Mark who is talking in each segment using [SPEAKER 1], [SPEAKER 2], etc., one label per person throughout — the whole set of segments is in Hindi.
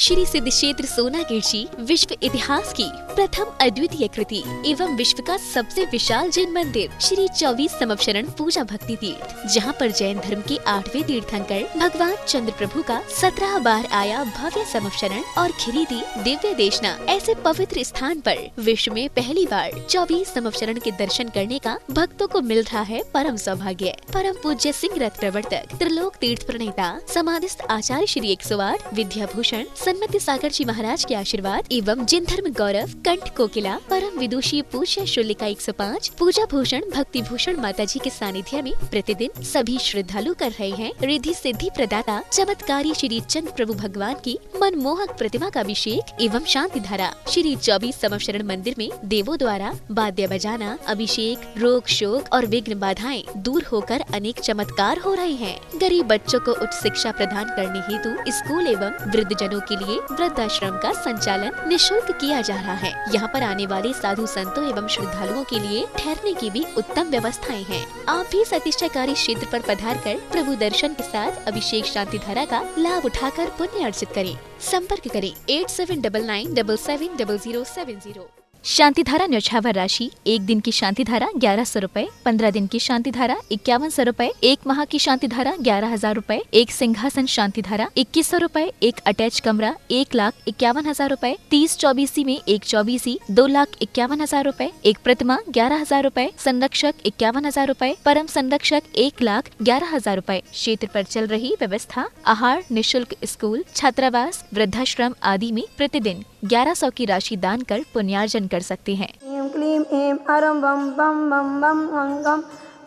[SPEAKER 1] श्री सिद्ध क्षेत्र सोनागिर जी विश्व इतिहास की प्रथम अद्वितीय कृति एवं विश्व का सबसे विशाल जैन मंदिर श्री 24 समवशरण पूजा भक्ति तीर्थ, जहां पर जैन धर्म के 8वें तीर्थंकर भगवान चंद्र प्रभु का 17 बार आया भव्य समवशरण और खिरीदी दिव्य देशना ऐसे पवित्र स्थान पर विश्व में पहली बार 24 समवशरण के दर्शन करने का भक्तों को मिल रहा है परम सौभाग्य। परम पूज्य सिंह रथ प्रवर्तक त्रिलोक तीर्थ प्रणेता समाधिस्थ आचार्य श्री 108 विद्याभूषण सन्मति सागर जी महाराज के आशीर्वाद एवं जिन धर्म गौरव कंठ कोकिला परम विदुषी पूज्य शुल्लिका 105 पूजा भूषण भक्ति भूषण माता जी के सानिध्य में प्रतिदिन सभी श्रद्धालु कर रहे हैं रिद्धि सिद्धि प्रदाता चमत्कारी श्री चंद्र प्रभु भगवान की मनमोहक प्रतिमा का अभिषेक एवं शांति धारा। श्री 24 समवशरण मंदिर में देवों द्वारा वाद्य बजाना, अभिषेक, रोग शोक और विघ्न बाधाएं दूर होकर अनेक चमत्कार हो रहे हैं। गरीब बच्चों को उच्च शिक्षा प्रदान करने हेतु स्कूल एवं वृद्ध जनों के लिए वृद्धाश्रम का संचालन निःशुल्क किया जा रहा है। यहाँ पर आने वाले साधु संतों एवं श्रद्धालुओं के लिए ठहरने की भी उत्तम व्यवस्थाएं हैं। आप भी सतीक्षाकारी क्षेत्र पर पधार कर प्रभु दर्शन के साथ अभिषेक शांति धारा का लाभ उठाकर पुण्य अर्जित करें। संपर्क करें 8799770070। शांति धारा न्यौछावर राशि 1 दिन की शांति धारा 1100 रूपए, 15 दिन की शांति धारा 5100 रूपए, 1 माह की शांति धारा 11,000 रूपए, 1 सिंहासन शांति धारा 2100 रूपए, 1 अटैच कमरा 1,51,000 रूपए, 30 24 में 1 24 2,51,000 रूपए, 1 प्रतिमा 11,000 रूपए, संरक्षक 51,000 रूपए, परम संरक्षक 1,11,000 रूपए। क्षेत्र पर चल रही व्यवस्था आहार निःशुल्क स्कूल छात्रावास वृद्धाश्रम आदि में प्रतिदिन 1100 की राशि दान कर पुण्यार्जन कर सकते हैं।
[SPEAKER 2] ऐं क्लीं ऐं अरं बम बम बम बम गम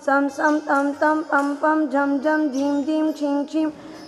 [SPEAKER 2] सम सम तम तम पम पम झम झम झीम झीम छीं छीं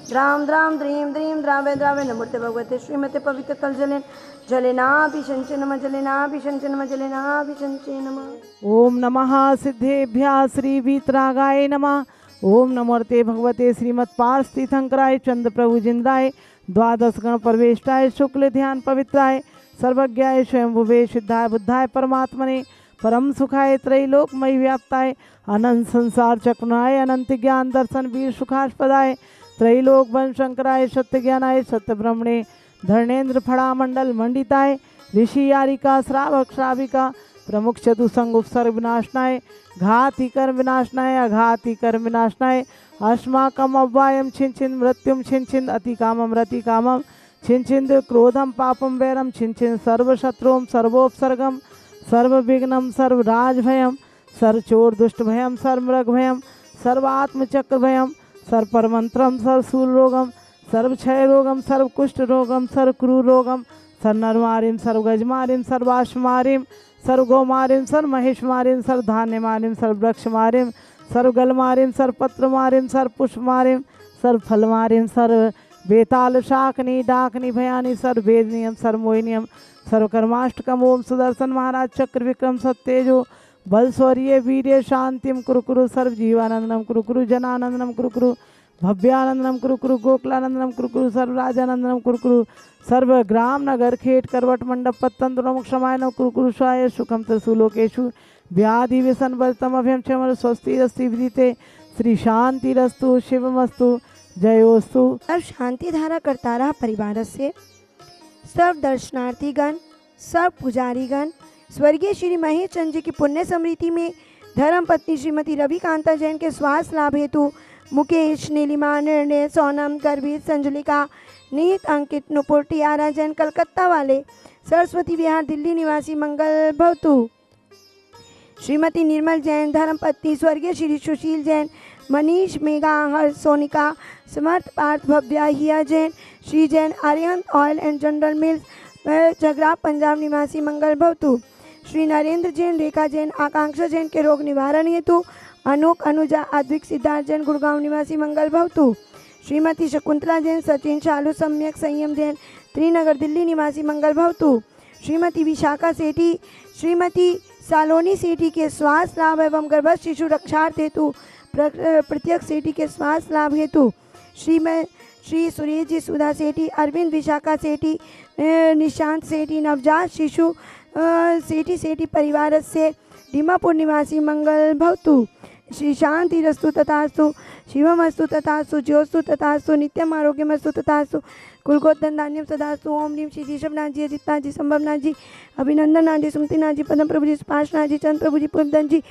[SPEAKER 2] द्राम द्राम द्रीम द्रीम द्रावे द्रावे नमोते भगवते श्रीमते पवित्र कल जलेनाभिषंचे नमः जलेनाभिषंचे नमः जलेनाभिषंचे नमः।
[SPEAKER 3] ओम नमः सिद्धेभ्यः श्री वीतरागाय नमः। ओम नमोते भगवते श्रीमत् पार्थ तीर्थंकराय चंद्र प्रभु जिंद्राय द्वादश गण परवेष्टाय शुक्ल ध्यान पवित्राय सर्वज्ञाय स्वयंभुवे सिद्धाय बुद्धाय परमात्मने परम सुखाय त्रैलोकमय व्याप्ताय अनंत संसार चक्रनाय अनंत ज्ञान दर्शन वीर सुखास्पदाय त्रैलोक वन शंकराय सत्य ज्ञानाय सत्य ब्रह्मणे धर्णेन्द्र फड़ा मंडल मंडिताय ऋषि यारिका श्रावक श्राविका प्रमुख चतुसंग उपसर्ग विनाशनाय घाति कर्म विनाशनाय अघाति कर्म विनाशनाय अस्माकम अव्वायम छिन छिन मृत्युम छिन छिन अति कामम रति कामम छिन छिन क्रोधम पापम वैरम छिन छिन सर्वशत्रुम सर्वोपसर्गम सर्वविघ्नम सर्वराजभयम सर्वचोर दुष्ट भयम सर्वमृग भयम सर्वात्मचक्र भयम सर्वपरमंत्रम सर्वशूल रोगम सर्वक्षय रोगम सर्वकुष्ठ रोगम सर्वक्रूर रोगम सर्वनरमारिम सर्वगजमारिम सर्वाश्वमारिम सर्वगौमारिम सर्वमहेशमारिम सर्वधान्यमारिम सर्ववृक्षमारिम सर्वगलमारिम सर्वपत्रमारिम सर्वपुष्पमारिम सर्वफलमारिम सर्व बेताल शाकनी डाकनी भयानी सर्ववेदनियम सर्वमोहिनियम सर्वकर्माष्टकम ओम सुदर्शन महाराज चक्र विक्रम सत्तेजो बल शौर्य वीर्य शांतिम कुरुकुरु सर्व जीवानंदनम कुरुकुरु जनानंदनम कुरुकुरु भव्यानंदनम कुरुकुरु गोकुलानंदनम कुरुकुरु सर्वराजानंदनम कुरुकुरु सर्व ग्राम नगर खेट करवट मंडप पत्तंत्र क्षमायन कुरुकुरु स्वाय सुखम त्रिशूलोकेशु व्याधि व्यसन वर्तम अभ्यम क्षम स्वस्ति रस्ति विदिते श्री शांति रस्तु शिवमस्तु जयोस्तु।
[SPEAKER 2] सर्व शांति धारा करतारा परिवार से सर्व दर्शनार्थीगण सर्व पुजारीगण स्वर्गीय श्री महेश चंद्र जी की पुण्य स्मृति में धर्म पत्नी श्रीमती रवि कांता जैन के स्वास्थ्य लाभ हेतु मुकेश नीलिमा निर्णय सोनम गर्भित संजुलिका नीत अंकित नुपुर टियारा जैन कलकत्ता वाले सरस्वती विहार दिल्ली निवासी मंगल भवतु श्रीमती निर्मल जैन धर्मपत्नी स्वर्गीय Shri Sushil Jain Manish Megha Harsh Sonika Samarth Parth Bhavya Hiya Jain Shri Jain Aryan oil and general mills Jagraon Punjab निवासी मंगल भवतु श्री नरेंद्र जैन रेखा जैन आकांक्षा जैन के रोग निवारण हेतु अनोक अनुजा अद्विक सिद्धार्थ जैन गुड़गांव निवासी मंगल भवतु श्रीमती शकुंतला जैन सचिन शालू सम्यक संयम जैन त्रिनगर दिल्ली निवासी मंगल भवतु श्रीमती विशाखा सेठी श्रीमती सालोनी सेठी के स्वास्थ्य लाभ एवं गर्भस्थ शिशु रक्षार्थ हेतु प्रत्यक्ष सेठी के स्वास्थ्य लाभ हेतु श्री सुरेश जी सुधा सेठी अरविंद विशाखा सेठी निशांत सेठी नवजात शिशु सेठी परिवार से दीमापुर निवासी मंगल भवतु श्री शांतिरस्तु तथास्तु, शिवमस्तु तथास्तु, ज्योस्तु तथास्तु, नित्यम आरोग्यमस्तु तथास्तु, कुलगोत्तन धान्यम सदास्तु। ओम ह्रीम श्री ऋषभनाथ जी, अजितनाथ जी, संभवनाथ जी, अभिनंदननाथ जी, सुमतिनाथ जी, पद्म प्रभु जी, सुभाषनाथ जी, चंद्र प्रभु जी, पूर्वधन जी,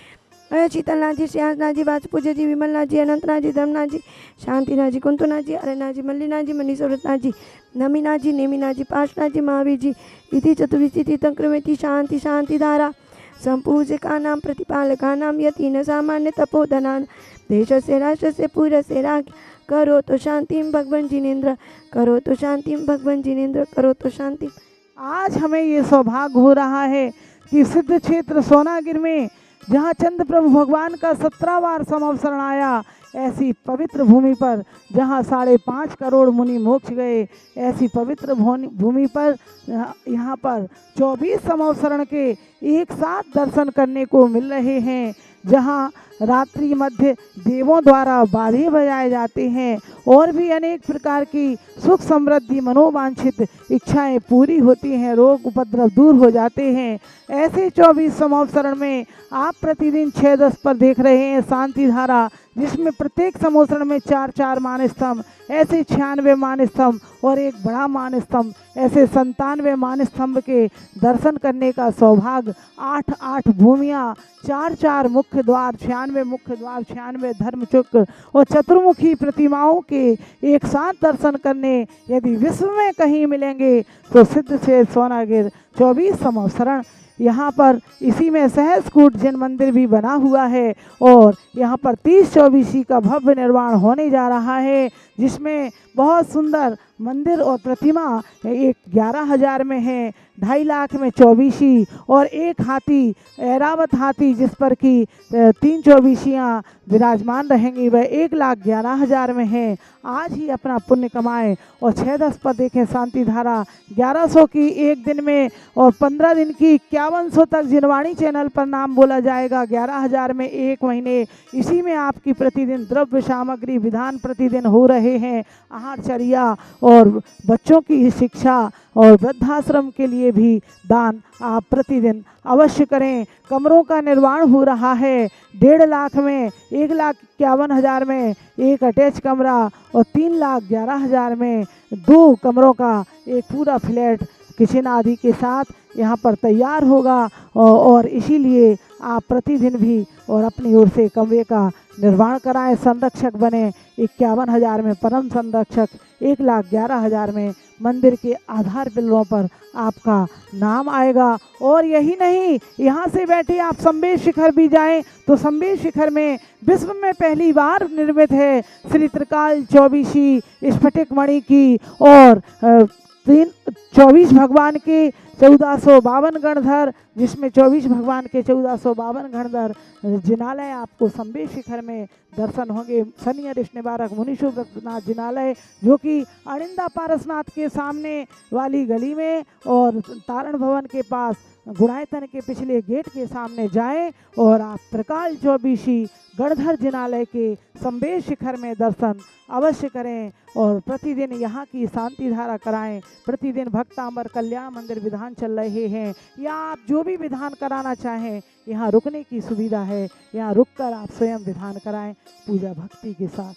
[SPEAKER 2] शीतलनाथ जी, श्रेयांसनाथ जी, वासुपूज्य जी, विमलनाथ जी, अनंतनाथ जी, धर्मनाथ जी, शांतिनाथ जी, कुंतुनाथ जी, अरनाथ जी, मल्लीनाथ जी, मनीश्वरनाथ जी, नमीनाथ जी, नेमिनाथ जी, पार्शनाथ जी, महावीर जी, इति चतुर्विधि तीर्थंक्रमेति शांति शांति धारा संपूजकानां प्रतिपालकानां यति न सामान्य तपोधनान् देशस्य राष्ट्रस्य पुरस्य राज्ञ करोतु शांतिं भगवन् जिनेन्द्र, करोतु शांतिं भगवन् जिनेन्द्र, करोतु शांति।
[SPEAKER 3] आज हमें ये सौभाग्य हो रहा है कि सिद्ध क्षेत्र सोनागिर में जहाँ चंद्र प्रभु भगवान का 17वां संवत्सरण आया, ऐसी पवित्र भूमि पर जहाँ 5.5 करोड़ मुनि मोक्ष गए, ऐसी पवित्र भूमि पर यहाँ पर 24 संवत्सरण के एक साथ दर्शन करने को मिल रहे हैं, जहाँ रात्रि मध्य देवों द्वारा बाजे बजाए जाते हैं और भी अनेक प्रकार की सुख समृद्धि मनोवांछित इच्छाएं पूरी होती हैं, रोग उपद्रव दूर हो जाते हैं। ऐसे 24 संवत्सरण में आप प्रतिदिन 6-10 पर देख रहे हैं शांति धारा, जिसमें प्रत्येक संवत्सरण में 4-4 मान स्तंभ, ऐसे 96 मान स्तंभ और एक बड़ा मान स्तंभ, ऐसे 97 मान स्तंभ के दर्शन करने का सौभाग्य, 8-8 भूमियाँ, 4-4 मुख्य द्वार, 96 मुख्य द्वार, 96 धर्मचक्र और चतुर्मुखी प्रतिमाओं के एक साथ दर्शन करने यदि विश्व में कहीं मिलेंगे तो सिद्ध से सोनागिर 24 संवत्सरण। यहाँ पर इसी में सहस्कूट जैन मंदिर भी बना हुआ है और यहाँ पर 30-24 का भव्य निर्माण होने जा रहा है, जिसमें बहुत सुंदर मंदिर और प्रतिमा एक 11,000 में है, 2.5 लाख में 24 और एक हाथी, ऐरावत हाथी जिस पर कि 3 24 विराजमान रहेंगी, वह 1,11,000 में है। आज ही अपना पुण्य कमाएं और 6-10 पर देखें शांति धारा 1100 की एक दिन में और 15 दिन की 5100 तक जिनवाणी चैनल पर नाम बोला जाएगा, 11,000 में एक महीने। इसी में आपकी प्रतिदिन द्रव्य सामग्री विधान प्रतिदिन हो रहे हैं, आहारचर्या और बच्चों की शिक्षा और वृद्धाश्रम के लिए भी दान आप प्रतिदिन अवश्य करें। कमरों का निर्माण हो रहा है, 1.5 लाख में 1,51,000 में एक अटैच कमरा और 3,11,000 में 2 कमरों का एक पूरा फ्लैट किचन आदि के साथ यहाँ पर तैयार होगा और इसीलिए आप प्रतिदिन भी और अपनी ओर से कमरे का निर्माण कराएं, संरक्षक बने। 51,000 में परम संरक्षक, 1,11,000 में मंदिर के आधार बिलों पर आपका नाम आएगा। और यही नहीं, यहाँ से बैठे आप संबेश शिखर भी जाएं तो संबेश शिखर में विश्व में पहली बार निर्मित है श्री त्रिकाल 24 स्फटिक मणि की और 24 भगवान के 1452 गणधर, जिसमें 24 भगवान के 1452 गणधर जिनालय आपको संबेश शिखर में दर्शन होंगे। शनि अरिष निवारक मुनीश्वरनाथ जिनालय, जो कि अणिंदा पारसनाथ के सामने वाली गली में और तारण भवन के पास गुणायतन के पिछले गेट के सामने जाएं और आप त्रिकाल 24 गणधर जिनालय के संबेश शिखर में दर्शन अवश्य करें और प्रतिदिन यहाँ की शांति धारा कराएं। प्रतिदिन भक्तांबर कल्याण मंदिर विधान चल रहे हैं, या आप जो भी विधान कराना चाहें यहाँ रुकने की सुविधा है, यहाँ रुककर आप स्वयं विधान कराएं पूजा भक्ति के साथ।